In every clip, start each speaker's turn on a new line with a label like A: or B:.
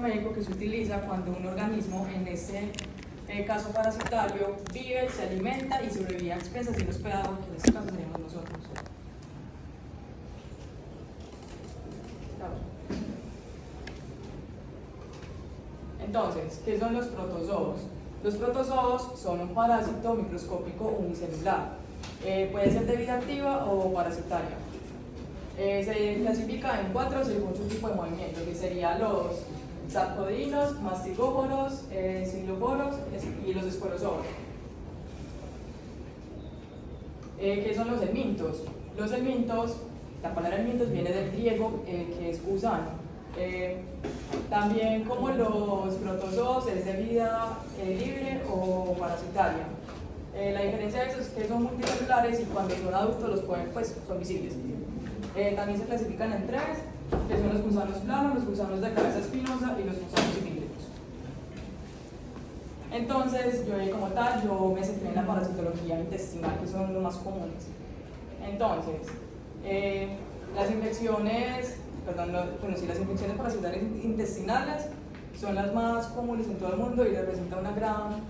A: médico que se utiliza cuando un organismo, en este caso parasitario, vive, se alimenta y sobrevive a expensas de un hospedador, que en este caso seríamos nosotros. Entonces, ¿qué son los protozoos? Los protozoos son un parásito microscópico unicelular. Puede ser de vida activa o parasitaria. Se clasifica en 4 según su tipo de movimiento, que serían los sarcodinos, mastigóporos, xilóporos y los esporozoos. ¿Qué son los helmintos? Los helmintos, la palabra helmintos viene del griego, que es gusano. También como los protozoos es de vida libre o parasitaria. La diferencia de eso es que son multicelulares y cuando son adultos los pueden, pues, son visibles. También se clasifican en 3, que son los gusanos planos, los gusanos de cabeza espinosa y los gusanos cilíndricos. Entonces, como tal, yo me centré en la parasitología intestinal, que son los más comunes. Entonces, las infecciones parasitarias intestinales son las más comunes en todo el mundo y representan una gran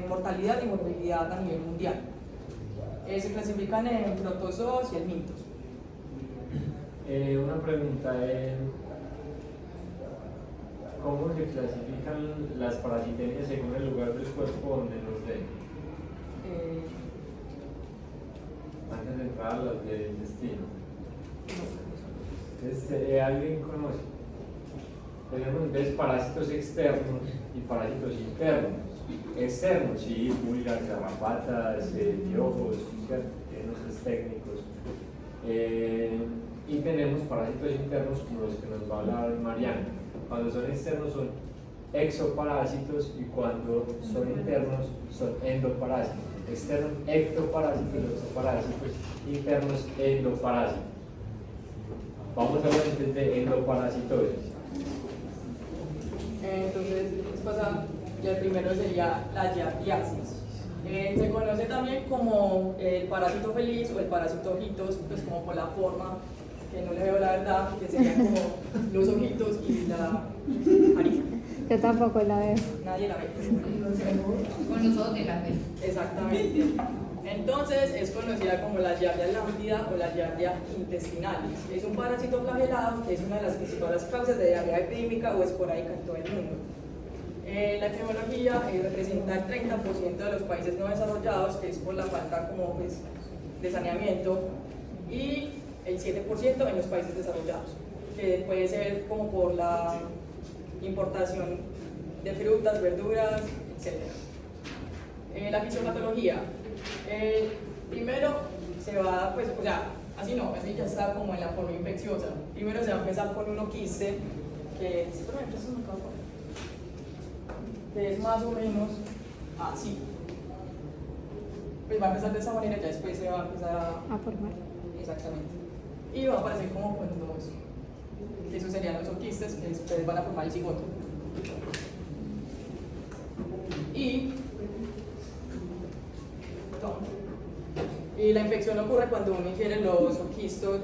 A: mortalidad y morbilidad a nivel mundial. Se clasifican en protozoos y helmintos.
B: Una pregunta, ¿cómo se clasifican las parasitemias según el lugar del cuerpo donde nos den? Antes de entrar a las del intestino. ¿Alguien conoce? Tenemos entonces parásitos externos y parásitos internos. Externos, sí, pulgas, garrapatas, piojos, esos técnicos. Y tenemos parásitos internos como los que nos va a hablar Mariana. Cuando son externos son exoparásitos y cuando son internos son endoparásitos. Externos ectoparásitos, exoparásitos, internos endoparásitos. Vamos a hablar entonces de endoparasitosis.
A: Entonces, el primero sería la giardiasis. Se conoce también como el parásito feliz o el parásito ojitos, pues como por la forma, que no le veo la verdad, que serían como los ojitos y la nariz.
C: Yo tampoco la veo.
A: Nadie la ve.
D: Con los ojos de la fe.
A: Exactamente. Entonces es conocida como la giardia lambida o la giardia intestinalis. Es un parásito flagelado que es una de las principales causas de diarrea epidémica o esporádica en todo el mundo. La epidemiología representa el 30% de los países no desarrollados, que es por la falta como, pues, de saneamiento, y el 7% en los países desarrollados, que puede ser como por la importación de frutas, verduras, etc. La fisiopatología. Primero se va, pues, o sea, así ya está como en la forma infecciosa. Primero se va a empezar por un oquiste, que es más o menos así. Pues va a empezar de esa manera y ya después se va a empezar
C: A formar.
A: Exactamente. Y va a aparecer como con dos. Esos serían los oquistes que después van a formar el cigoto. Y la infección ocurre cuando uno ingiere los oquistes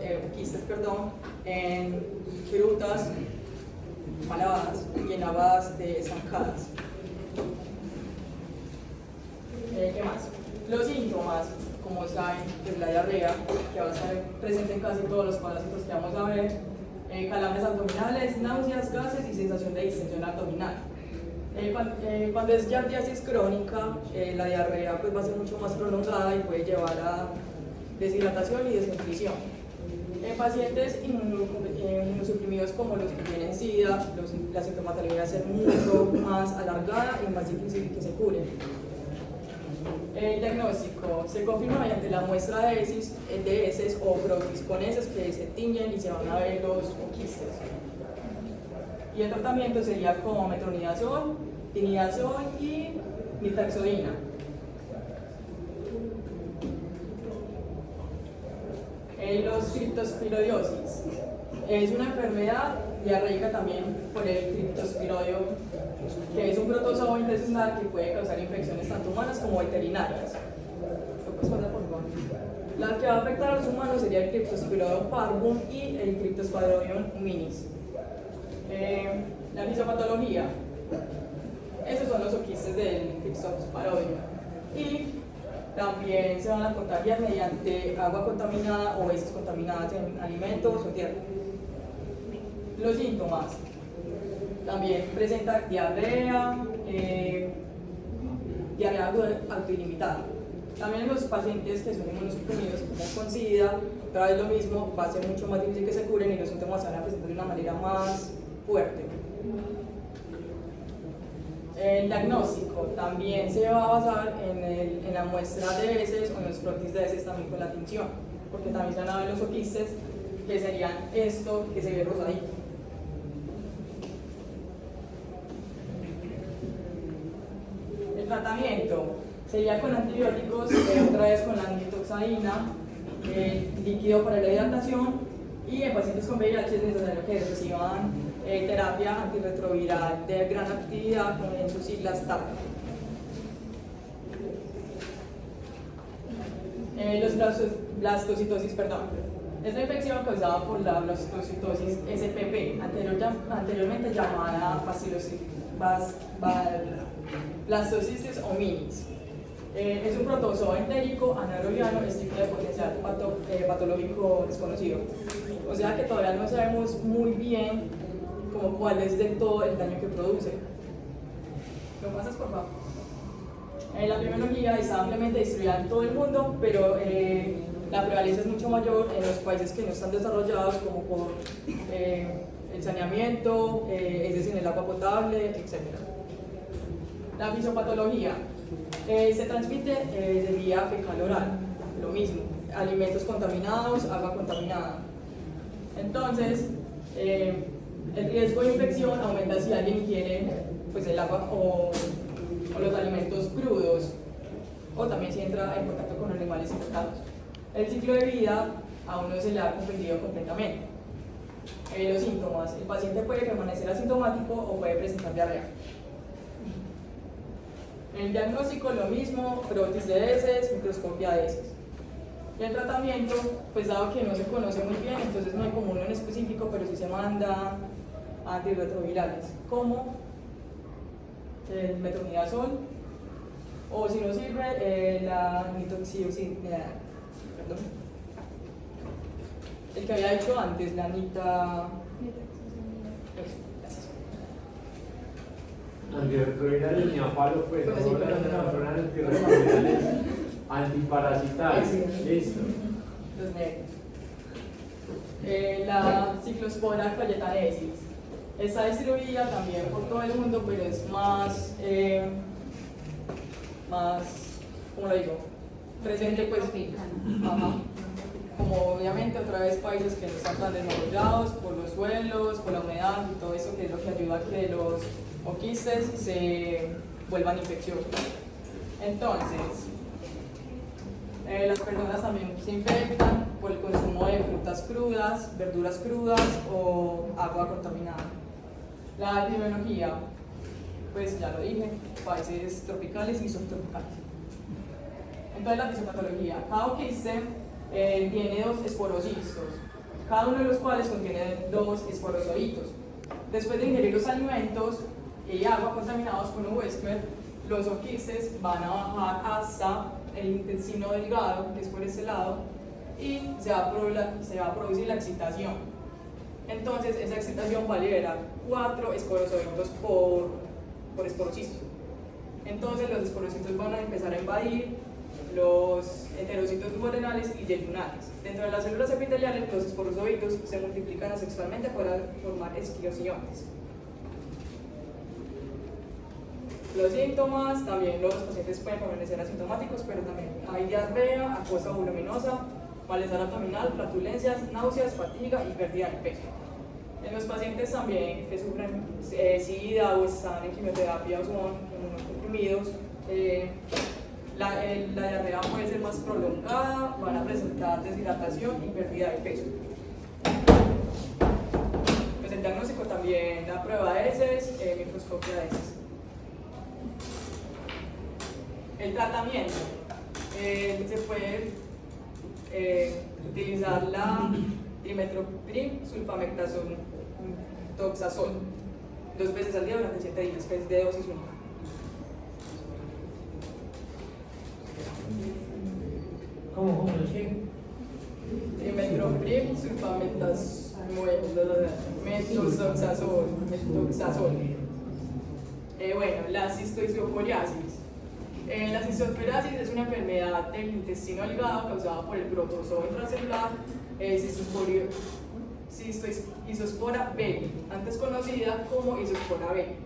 A: en frutas mal lavadas y lavadas de zancadas. ¿Qué más? Los síntomas, como saben, es la diarrea, que va a estar presente en casi todos los parásitos que vamos a ver, calambres abdominales, náuseas, gases y sensación de distensión abdominal. Cuando es giardiasis crónica, la diarrea pues, va a ser mucho más prolongada y puede llevar a deshidratación y desnutrición. En pacientes inmunosuprimidos como los que tienen SIDA, la sintomatología va a ser mucho más alargada y más difícil que se cure. El diagnóstico se confirma mediante la muestra de heces o frotis con heces que se tiñen y se van a ver los oquistes. Y el tratamiento sería como metronidazol, tinidazol y nitaxodina. Los criptospirodiosis es una enfermedad diarreica también por el criptospirodio, que es un protozoo intestinal que puede causar infecciones tanto humanas como veterinarias. La que va a afectar a los humanos sería el Cryptosporidium parvum y el Cryptosporidium hominis. La fisiopatología. Esos son los oquistes del Pixosporoidea. Y también se van a contagiar mediante agua contaminada o heces contaminadas en alimentos o tierra. Los síntomas. También presenta diarrea, diarrea autolimitada. También los pacientes que son inmunosuprimidos como con SIDA, otra vez lo mismo, va a ser mucho más difícil que se curen y los síntomas se van a presentar de una manera más fuerte. El diagnóstico también se va a basar en la muestra de heces o en los frotis de heces también con la tinción, porque también se van a ver los oquistes, que serían esto que se ve rosadito. El tratamiento sería con antibióticos, otra vez con la nitoxaína, líquido para la hidratación, y en pacientes con VIH es necesario que reciban terapia antirretroviral de gran actividad, en sus siglas TAP. Blastocitosis, perdón. Es la infección causada por la blastocitosis SPP, anteriormente llamada Blastocystis hominis. Es un protozoo entérico anaerobiano, es tipo de potencial patológico desconocido. O sea que todavía no sabemos muy bien como cuál es del todo el daño que produce. ¿Lo pasas, por favor? La epidemiología está ampliamente distribuida en todo el mundo, pero la prevalencia es mucho mayor en los países que no están desarrollados, como por el saneamiento, es decir, el agua potable, etc. La fisiopatología se transmite de vía fecal oral, lo mismo, alimentos contaminados, agua contaminada. Entonces, el riesgo de infección aumenta si alguien ingiere pues, el agua o los alimentos crudos, o también si entra en contacto con animales infectados. El ciclo de vida aún no se le ha comprendido completamente. Los síntomas. El paciente puede permanecer asintomático o puede presentar diarrea. El diagnóstico, lo mismo, frotis de heces, microscopia de heces. Y el tratamiento, pues dado que no se conoce muy bien, entonces no hay como uno en específico, pero sí se manda antirretrovirales, como el metronidazol, o si no sirve, la nitoxioxina, perdón, el que había dicho antes, la nita...
B: Antirretrovirales, ni a palo, pues,
A: Pues sí, pero no.
B: fueron antirretrovirales antiparasitales. Listo.
A: Los negros. La ciclospora cayetanesis. Está distribuida también por todo el mundo, pero es más, ¿cómo lo digo? Presente, pues, ajá. Como obviamente otra vez países que no están tan desarrollados por los suelos, por la humedad y todo eso, que es lo que ayuda a que los oquistes se vuelvan infecciosos. Entonces, las personas también se infectan por el consumo de frutas crudas, verduras crudas o agua contaminada. La epidemiología, pues ya lo dije, países tropicales y subtropicales. Entonces la fisiopatología, cada oquiste tiene 2 esporocistos, cada uno de los cuales contiene 2 esporozoitos. Después de ingerir los alimentos y agua contaminados con un huésped, los oquistes van a bajar hasta el intestino delgado, que es por este lado, y se va a producir la excitación. Entonces, esa excitación va a liberar 4 esporozoitos por esporocisto. Entonces, los esporocitos van a empezar a invadir los enterocitos duodenales y yeyunales. Dentro de las células epiteliales, los esporozoitos se multiplican asexualmente para formar esquiociones. Los síntomas, también los pacientes pueden permanecer asintomáticos, pero también hay diarrea, acuosa voluminosa, malestar abdominal, flatulencias, náuseas, fatiga y pérdida de peso. En los pacientes también que sufren SIDA o están en quimioterapia o son inmunosuprimidos, la diarrea puede ser más prolongada, van a presentar deshidratación y pérdida de peso. Pues el diagnóstico también, la prueba de heces, microscopia de heces. El tratamiento, se puede utilizar la dimetroprim sulfametazol toxazol. 2 veces al día durante 7 días, que es de dosis única.
B: ¿Cómo es que?
A: Trimethoprim, metoxazol. Bueno, la cistoisosporiasis. La cistosporiasis es una enfermedad del intestino delgado causada por el protozoo intracelular Cistospora belli, antes conocida como Isospora belli.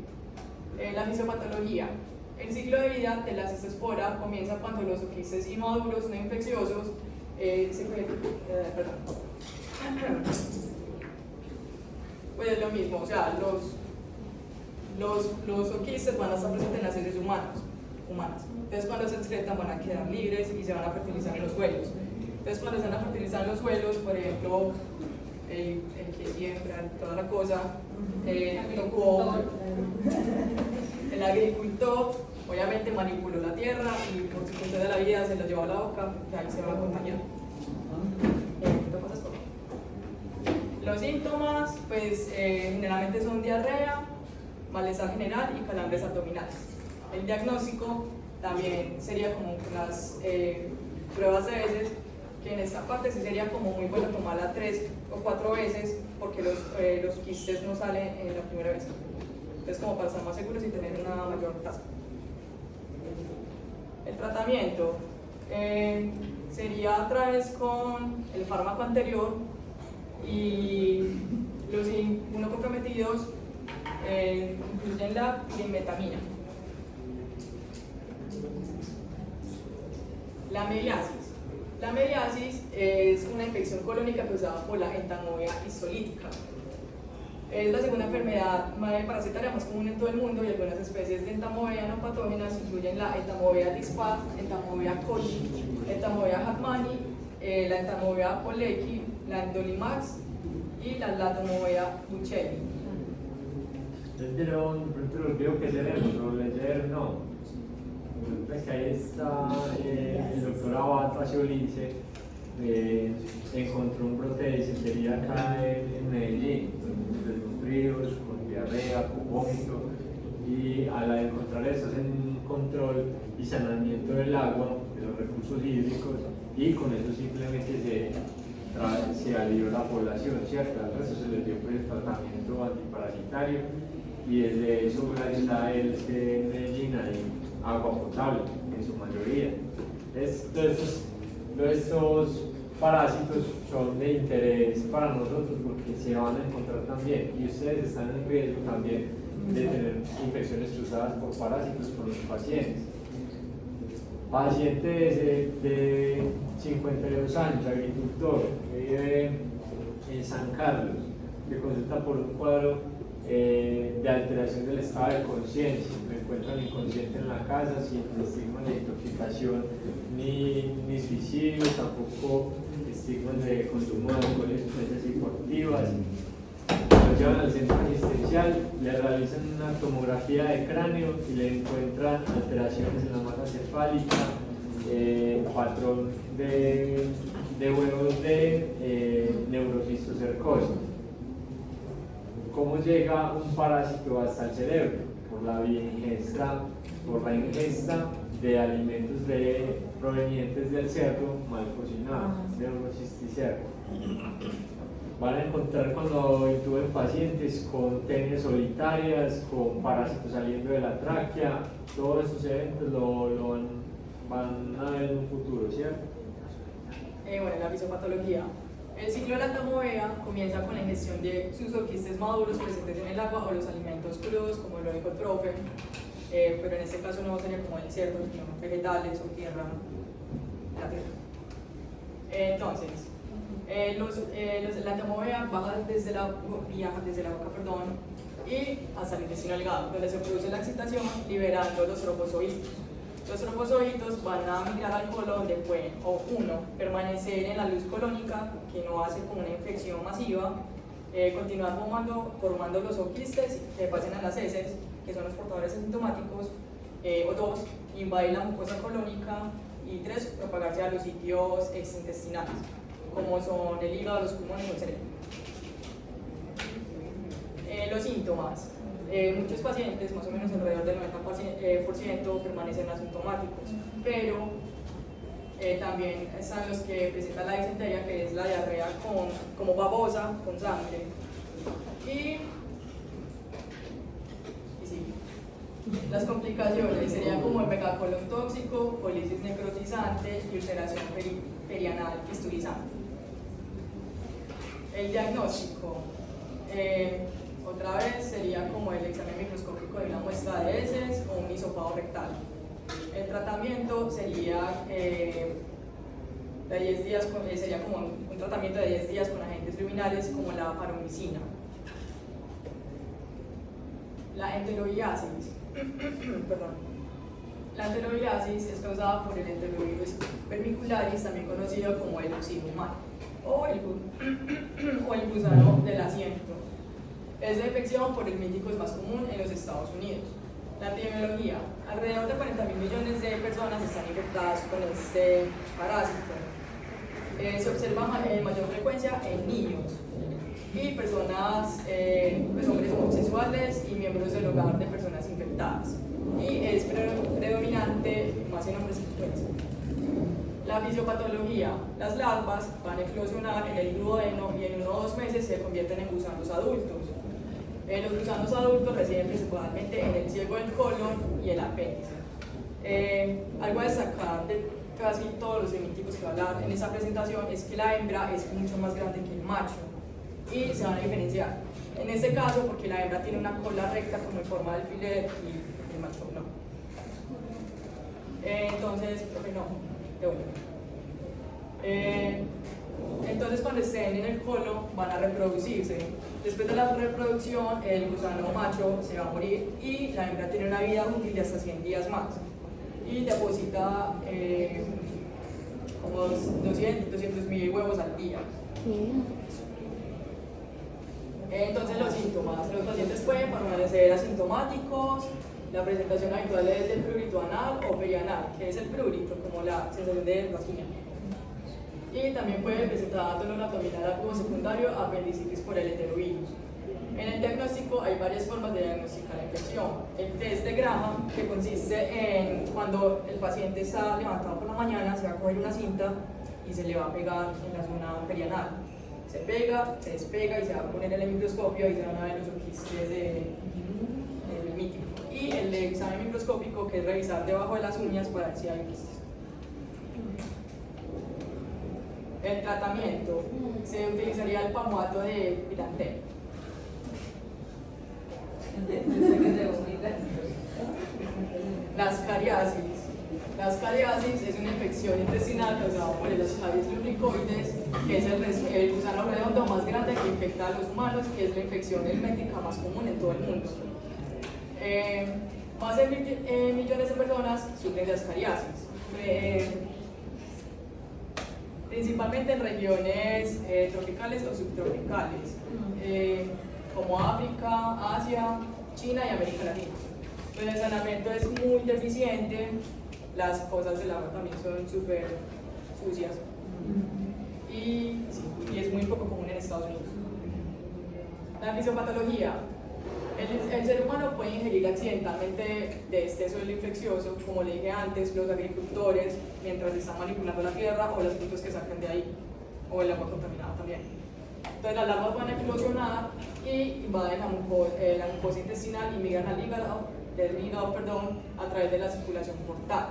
A: La fisiopatología. El ciclo de vida de la cistospora comienza cuando los oquistes inmaduros no infecciosos pues es lo mismo, o sea, los oquistes van a estar presentes en las heces humanas. Entonces, cuando se excretan van a quedar libres y se van a fertilizar en los suelos. Entonces, cuando se van a fertilizar en los suelos, por ejemplo, el que siembra, toda la cosa, el agricultor obviamente manipuló la tierra y por circunstancias de la vida se la llevó a la boca, que ahí se va a contagiar. Los síntomas, pues generalmente son diarrea, malestar general y calambres abdominales. El diagnóstico también sería como las pruebas de heces, que en esta parte sí sería como muy bueno tomarla 3 o 4 veces porque los quistes no salen en la primera vez. Entonces, como para estar más seguros y tener una mayor tasa. El tratamiento sería a través con el fármaco anterior y los inmunocomprometidos incluyen la metamina. La mediasis. La mediasis es una infección colónica causada por la entamoveba histolítica. Es la segunda enfermedad parasitaria más común en todo el mundo y algunas especies de entamoveba no patógenas incluyen la entamoveba dispar, entamoveba coli, entamoveba hackmani, la entamoveba polecki, la endolimax y la latomoveba buccelli.
B: Pero los veo que leemos, no leer no. Pues que ahí está el doctor Abad Faciolice, encontró un brote de disentería acá en Medellín, desnutridos, con diarrea, con vómito, y al encontrar eso hacen un control y saneamiento del agua, de los recursos hídricos, y con eso simplemente se alivió la población, ¿cierto? Al resto se les dio pues, el tratamiento antiparasitario, y desde eso, gracias a él, es que en Medellín hay agua potable en su mayoría. Estos parásitos son de interés para nosotros porque se van a encontrar también y ustedes están en riesgo también de tener infecciones cruzadas por parásitos con los pacientes. Paciente de 52 años, agricultor, que vive en San Carlos, que consulta por un cuadro de alteración del estado de conciencia. Me encuentran inconsciente en la casa sin estigmas de intoxicación ni suicidio, tampoco estigmas de consumo de alcohol y sustancias psicoactivas. Lo llevan al centro asistencial, le realizan una tomografía de cráneo y le encuentran alteraciones en la masa cefálica, patrón de huevos de neurocistocercosis. ¿Cómo llega un parásito hasta el cerebro? Por la ingesta de alimentos provenientes del cerdo mal cocinados, neurocisticerco. Van a encontrar cuando intuben pacientes con tenias solitarias, con parásitos saliendo de la tráquea, todos estos eventos van a ver en un futuro, ¿cierto?
A: Bueno, la fisiopatología. El ciclo de la entamoveba comienza con la ingestión de sus oquistes maduros presentes en el agua o los alimentos crudos como el onicotrofe, pero en este caso no sería como el cerdo, sino vegetales o tierra, la tierra. Entonces, la entamoveba viaja desde la boca y hasta el intestino delgado, donde se produce la excitación liberando los trofozoitos. Los trofozoitos van a migrar al colon donde pueden, o uno, permanecer en la luz colónica, que no hace como una infección masiva, continuar formando los oquistes que pasen a las heces, que son los portadores asintomáticos, o dos, invadir la mucosa colónica, y tres, propagarse a los sitios extraintestinales, como son el hígado, los pulmones o el cerebro. Los síntomas. muchos pacientes, más o menos alrededor del 90%, permanecen asintomáticos, pero también están los que presentan la disentería, que es la diarrea como babosa, con sangre. Y sí, las complicaciones serían como el megacolon tóxico, colitis necrotizante y ulceración perianal fistulizante. El diagnóstico, otra vez, sería como el examen microscópico de una muestra de heces o un hisopado rectal. El tratamiento sería de 10 días, sería como un tratamiento de 10 días con agentes luminales como la paromicina. La enterobiasis, perdón. La enterobiasis es causada por el enterovirus vermicularis, también conocido como el oxidumar o el gusano del asiento. Esta infección por el mítico es más común en los Estados Unidos. La epidemiología, alrededor de 40.000 millones de personas están infectadas con este parásito. Se observa en mayor frecuencia en niños y personas, pues hombres homosexuales y miembros del hogar de personas infectadas. Y es predominante más en hombres que mujeres. La fisiopatología, las larvas van a eclosionar en el duodeno y en 1 o 2 meses se convierten en gusanos adultos. Los gusanos adultos residen principalmente en el ciego del colon y el apéndice. Algo a destacar de casi todos los semíticos que voy a hablar en esta presentación es que la hembra es mucho más grande que el macho y se van a diferenciar. En este caso, porque la hembra tiene una cola recta como en forma de alfiler y el macho no. Entonces, profe, no, de vuelta. Entonces, cuando estén en el colon van a reproducirse. Después de la reproducción, el gusano macho se va a morir y la hembra tiene una vida útil de hasta 100 días más. Y deposita como 200.000 huevos al día. Entonces, los síntomas. Los pacientes pueden permanecer asintomáticos. La presentación habitual es del prurito anal o perianal, que es el prurito, como la sensación de vagina. Y también puede presentar dolor abdominal agudo secundario a apendicitis por el enterovirus. En el diagnóstico hay varias formas de diagnosticar la infección. El test de Graham, que consiste en cuando el paciente está levantado por la mañana, se va a coger una cinta y se le va a pegar en la zona perianal. Se pega, se despega y se va a poner en el microscopio y se van a ver los oquistes del mítico. Y el examen microscópico, que es revisar debajo de las uñas para ver si hay quistes. El tratamiento, se utilizaría el palmato de Pirantel. Las cariasis. Las cariasis es una infección intestinal causada por el Ascaris lumbricoides, que es el gusano redondo más grande que infecta a los humanos, que es la infección helmética más común en todo el mundo. Más de millones de personas sufren de ascariasis. Principalmente en regiones tropicales o subtropicales, como África, Asia, China y América Latina. Pero el saneamiento es muy deficiente, las cosas del agua también son súper sucias y es muy poco común en Estados Unidos. La fisiopatología. El ser humano puede ingerir accidentalmente de este suelo infeccioso, como le dije antes, los agricultores, mientras están manipulando la tierra, o los frutos que sacan de ahí, o el agua contaminada también. Entonces las larvas van a eclosionar y invaden la mucosa intestinal y migran al hígado, a través de la circulación portal.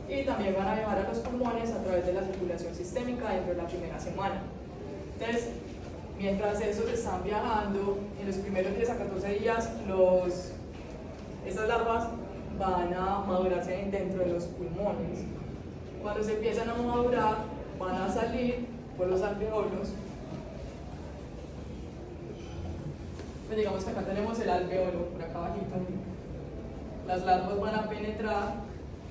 A: Y también van a viajar a los pulmones a través de la circulación sistémica dentro de la primera semana. Entonces, mientras estos están viajando, en los primeros 10 a 14 días, estas larvas van a madurarse dentro de los pulmones. Cuando se empiezan a madurar, van a salir por los alveolos. Pues digamos que acá tenemos el alveolo, por acá abajito. Las larvas van a penetrar,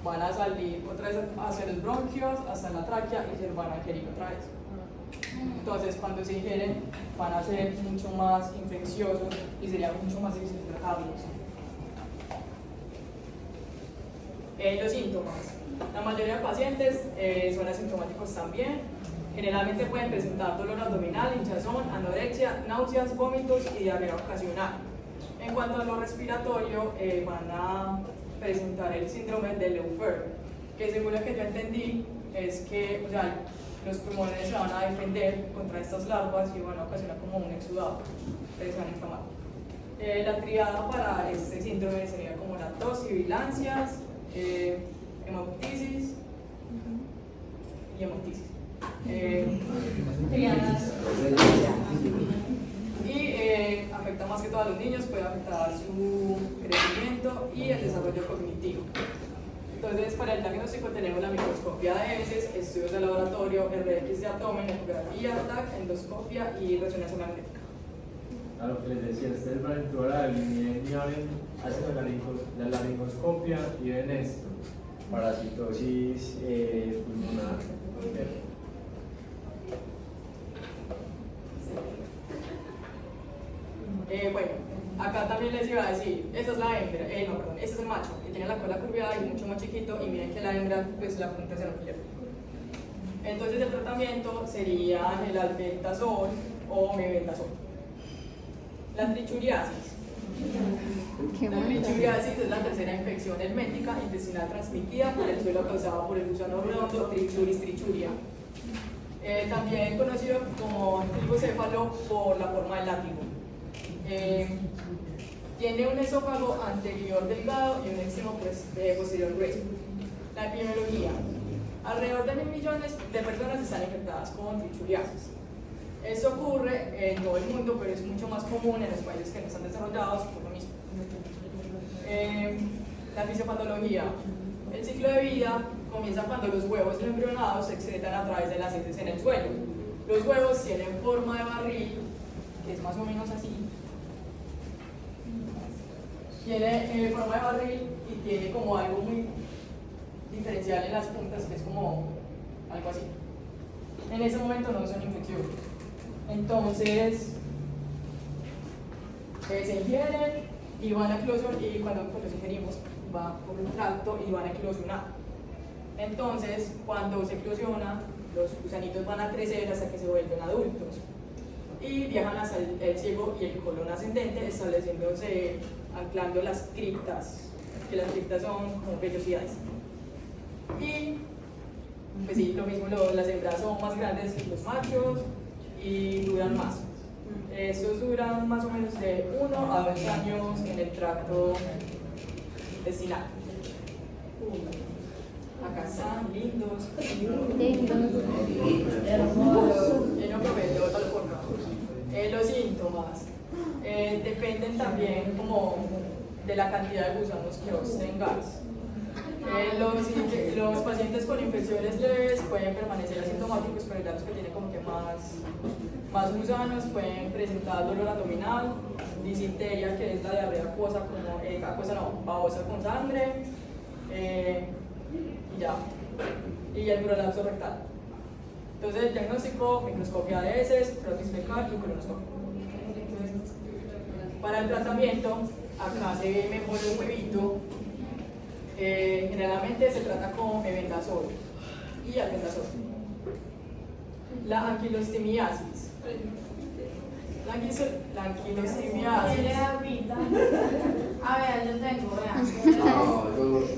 A: van a salir otra vez hacia los bronquios, hasta la tráquea y se van a ingerir otra vez. Entonces, cuando se ingieren, van a ser mucho más infecciosos y sería mucho más difícil tratarlos. Los síntomas. La mayoría de pacientes son asintomáticos también. Generalmente pueden presentar dolor abdominal, hinchazón, anorexia, náuseas, vómitos y diarrea ocasional. En cuanto a lo respiratorio, van a presentar el síndrome de Leufer, que según lo que yo entendí es que, o sea, los pulmones se van a defender contra estas larvas y van a ocasionar como un exudado, ustedes van a inflamar. La triada para este síndrome sería como la tos, sibilancias, hemoptisis y hemoptisis. Y afecta más que todo a los niños, puede afectar su crecimiento y el desarrollo cognitivo. Entonces, para el diagnóstico tenemos la microscopía de heces, estudios de laboratorio, RX de abdomen, ecografía, TAC, endoscopia y resonancia magnética.
B: A lo que les decía, ustedes van a entrar a y hacen la laringoscopia y ven esto, parasitosis pulmonar.
A: Bueno, acá también les iba a decir, esa es la hembra, no, perdón, ese es el macho, que tiene la cola curviada y mucho más chiquito, y miren que la hembra, pues la punta se no pierde. Entonces el tratamiento sería el albendazol o mebendazol. La trichuriasis. La trichuriasis es la tercera infección helméntica intestinal transmitida por el suelo causada por el gusano redondo Trichuris trichuria. También conocido como trigocéfalo por la forma del látigo. Tiene un esófago anterior delgado y un extremo posterior grueso. La epidemiología. Alrededor de 1.000 millones de personas están infectadas con trichuriasis. Esto ocurre en todo el mundo, pero es mucho más común en los países que no están desarrollados por lo mismo. La fisiopatología. El ciclo de vida comienza cuando los huevos embrionados se excretan a través de las heces en el suelo. Los huevos tienen forma de barril, que es más o menos así. Tiene forma de barril y tiene como algo muy diferencial en las puntas, que es como algo así. En ese momento no son infecciones. Entonces, se ingieren y van a eclosionar, y cuando los ingerimos va por un tracto y van a eclosionar. Entonces, cuando se eclosiona, los gusanitos van a crecer hasta que se vuelven adultos y viajan hasta el ciego y el colon ascendente, estableciéndose, anclando las criptas, que las criptas son como vellosidades. Y pues sí, lo mismo, las hembras son más grandes que los machos y duran más. Estos duran más o menos de 1 a 2 años en el tracto intestinal. Acá están lindos. Lleno promedio, tal forma. Los síntomas dependen también como de la cantidad de gusanos que vos tengas. Los pacientes con infecciones leves pueden permanecer asintomáticos, pero ya los que tienen como que más gusanos pueden presentar dolor abdominal, disenteria, que es la diarrea acuosa, babosa con sangre, y ya. Y el prolapso rectal. Entonces el diagnóstico, microscopia de heces, frotis fecal y colonoscopia. Para el tratamiento, acá se me pone un huevito. Generalmente se trata con mebendazol y albendazol. La anquilostimiasis. La anquilostimiasis.
D: A ver, yo tengo, vean.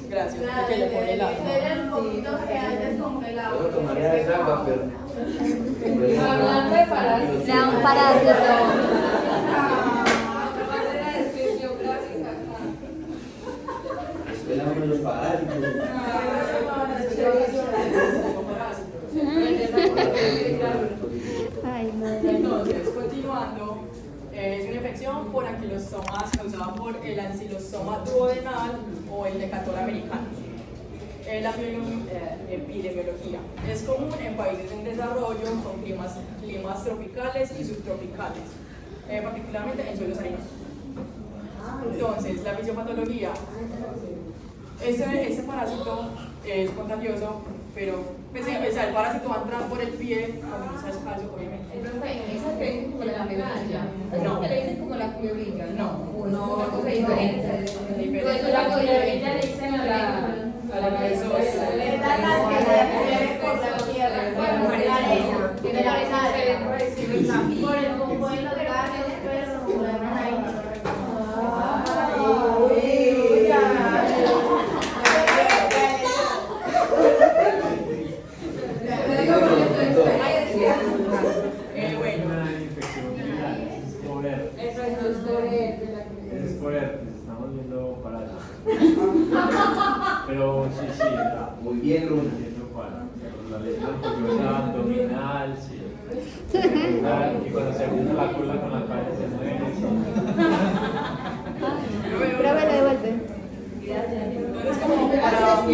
A: Gracias, porque le pone el agua.
D: Dele un poquito que hay descongelado.
C: Yo tomaría esa agua, pero...
D: Hablando de parásitos.
E: Le da un parásito.
C: Esperamos los parásitos.
E: Ay,
A: Entonces, continuando, es una infección por anquilostomas causada por el ancilostoma duodenal o el decator americano. La epidemiología es común en países en desarrollo con climas tropicales y subtropicales, particularmente en suelos arenosos. Entonces, la fisiopatología. Este parásito es contagioso, pero pues, el parásito va a entrar por el pie cuando no está descalzo, obviamente.
D: Esa que es como la melanilla.
A: No.
D: Que le dicen como la culebrilla.
A: No.
D: No, una cosa diferente.
A: Diferente.
D: Pues la culebrilla le dicen a la
A: cabezona.
D: Es la que se por la tierra. Bueno, por la arena. Tiene la arena. Por el bombo de los gallos, pero no la arena.
B: Pero sí,
C: Muy bien, Luna.
B: entiendo cuál. La lesión orgullosa abdominal, sí. Y cuando se une la cola con la cara se mueve.
E: Profe, lo devuelve.
A: Entonces, como para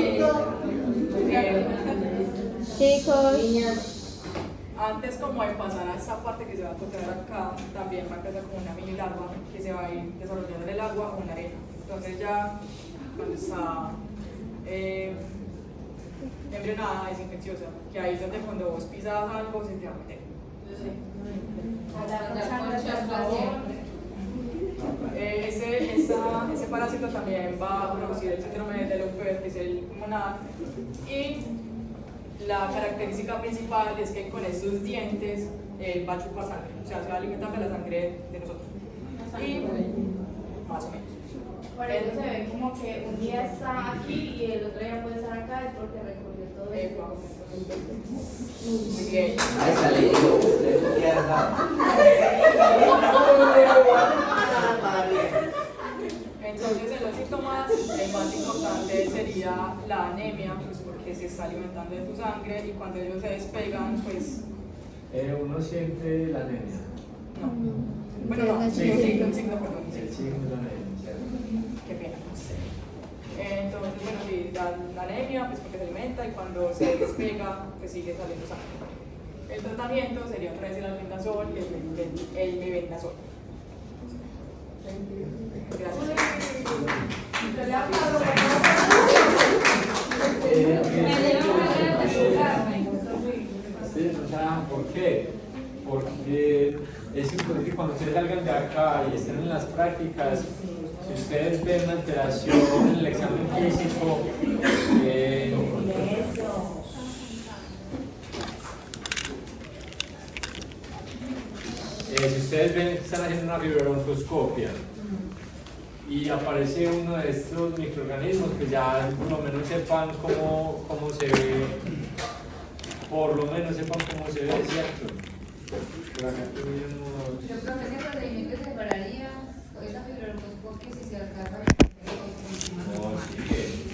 E: Chicos,
A: antes como de pasar a esta parte que se va a tocar acá, también va a empezar como una mini larva que se va a ir desarrollando en el agua o en la arena. Entonces ya cuando está embrionada es infecciosa, que ahí es donde cuando vos pisas algo se te va a meter. Ese parásito también va a producir el síndrome de Leufer, que es el pulmonar, y la característica principal es que con esos dientes va a chupar sangre, o sea, se va a alimentar de la sangre de nosotros. Y más o menos.
D: Por eso se ve como que un día está aquí y el otro día puede estar acá, es porque recorrió todo esto.
A: Muy bien.
C: Ahí sale yo. ¿Qué has dado?
A: Entonces, en los síntomas, el más importante sería la anemia, pues porque se está alimentando de tu sangre y cuando ellos se despegan, pues
B: Uno siente la anemia.
A: no. Bueno, no,
E: Sí,
A: sí,
E: sí.
A: un signo, perdón.
B: El signo de la anemia, ¿cierto?
A: Qué pena. Entonces, bueno, sí, la anemia, pues porque se alimenta y cuando se despega, pues sigue saliendo sangre. El tratamiento sería otra vez el albendazol y el mebendazol. Gracias.
B: Ustedes no saben por qué. Porque es importante que cuando ustedes salgan de acá y estén en las prácticas, si ustedes ven una alteración en el examen físico, si ustedes ven que están haciendo una fibrobroncoscopia y aparece uno de estos microorganismos, que ya por lo menos sepan cómo se ve, por lo menos sepan cómo se ve, ¿cierto? Por acá tuvimos...
F: Yo creo que ese procedimiento se separaría con esa fibrobroncoscopia si se alcanza a ver.
B: No, sí que